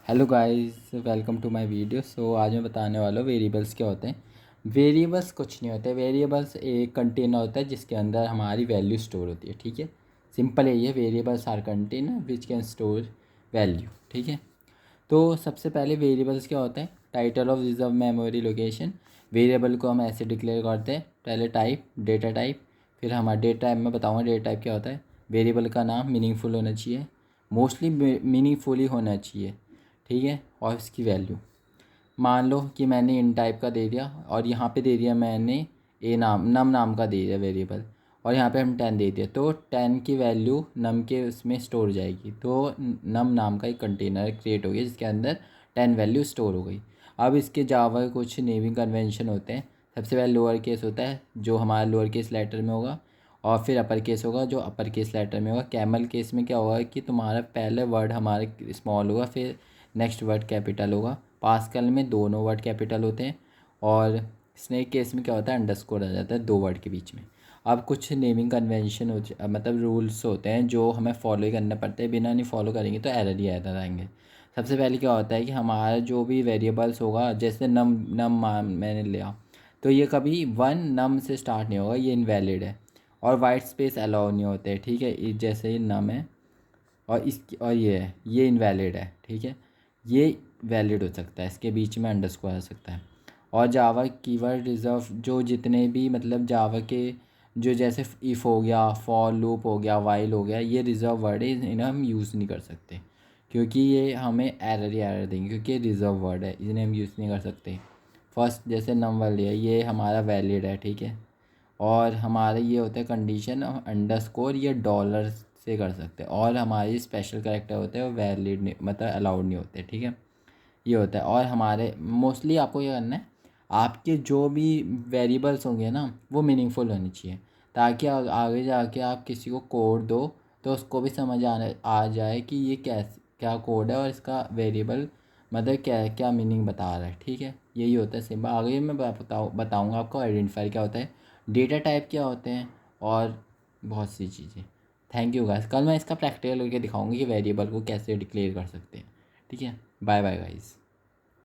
Hello guys, welcome to my video. आज मैं बताने वाला हूँ वेरिएबल्स क्या होते हैं। वेरिएबल्स कुछ नहीं होते। वेरिएबल्स एक कंटेनर होता है जिसके अंदर हमारी वैल्यू स्टोर होती है। ठीक है, सिंपल है ये। Variables are container which can store value. ठीक है, तो सबसे पहले वेरिएबल्स क्या होते हैं। Title of reserve memory location. Variable को हम ऐसे डिक्लेयर करते हैं, पहले टाइप, डेटा टाइप। फिर हमारा डेटा टाइप में बताऊँगा डेटा टाइप क्या होता है। वेरिएबल का नाम मीनिंगफुल होना चाहिए, मोस्टली मीनिंगफुल ही होना चाहिए। ठीक है, और इसकी वैल्यू मान लो कि मैंने इन टाइप का दे दिया और यहाँ पे दे दिया मैंने ए नाम, नम नाम का दे दिया वेरिएबल, और यहाँ पे हम 10 दे दिया, तो 10 की वैल्यू नम के उसमें स्टोर हो जाएगी। तो नम नाम का एक कंटेनर क्रिएट हो गया जिसके अंदर 10 वैल्यू स्टोर हो गई। अब इसके जावा के कुछ नेमिंग कन्वेंशन होते हैं। सबसे पहले लोअर केस होता है जो हमारा लोअर केस लेटर में होगा, और फिर अपर केस होगा जो अपर केस लेटर में होगा। कैमल केस में क्या होगा कि तुम्हारा पहले वर्ड हमारे स्मॉल होगा, फिर नेक्स्ट वर्ड कैपिटल होगा। पास्कल में दोनों वर्ड कैपिटल होते हैं, और स्नेक केस में क्या होता है, अंडरस्कोर आ जाता है दो वर्ड के बीच में। अब कुछ नेमिंग कन्वेंशन मतलब रूल्स होते हैं जो हमें फॉलो ही करना पड़ते हैं। बिना नहीं फॉलो करेंगे तो एरर ही एरर आएंगे। सबसे पहले क्या होता है कि हमारा जो भी वेरिएबल्स होगा, जैसे नम नम मैंने लिया, तो ये कभी वन नम से स्टार्ट नहीं होगा, ये इनवैलिड है। और वाइट स्पेस अलाउ नहीं होते। ठीक है, जैसे ये नम है और इसकी और ये है, ये इनवैलिड है। ठीक है, ये वैलिड हो सकता है, इसके बीच में अंडरस्कोर आ सकता है। और जावा कीवर्ड रिजर्व, जो जितने भी मतलब जावा के जो जैसे इफ़ हो गया, फॉर लूप हो गया, वाइल हो गया, ये रिजर्व वर्ड है, इन्हें हम यूज़ नहीं कर सकते क्योंकि ये हमें एरर ही एरर देंगे, क्योंकि ये रिजर्व वर्ड है, इन्हें हम यूज़ नहीं कर सकते। फर्स्ट जैसे नंबर लिया, ये हमारा वैलिड है। ठीक है, और हमारे ये होता है कंडीशन अंडरस्कोर, ये डॉलर से कर सकते हैं। और हमारे स्पेशल कैरेक्टर होते हैं वो वैलिड नहीं, मतलब अलाउड नहीं होते। ठीक है, ये होता है। और हमारे मोस्टली आपको ये करना है, आपके जो भी वेरिएबल्स होंगे ना वो मीनिंगफुल होनी चाहिए, ताकि आगे जाके आप किसी को कोड दो तो उसको भी समझ आ जाए कि ये क्या कोड है और इसका वेरिएबल मतलब क्या क्या मीनिंग बता रहा है। ठीक है, यही होता है सिंपल। आगे मैं बताऊँगा आपको आइडेंटिफायर क्या होता है, डेटा टाइप क्या होते हैं, और बहुत सी चीज़ें। Thank you guys. कल मैं इसका प्रैक्टिकल करके दिखाऊंगी कि वेरिएबल को कैसे डिक्लेयर कर सकते हैं। ठीक है, बाय बाय गाइस।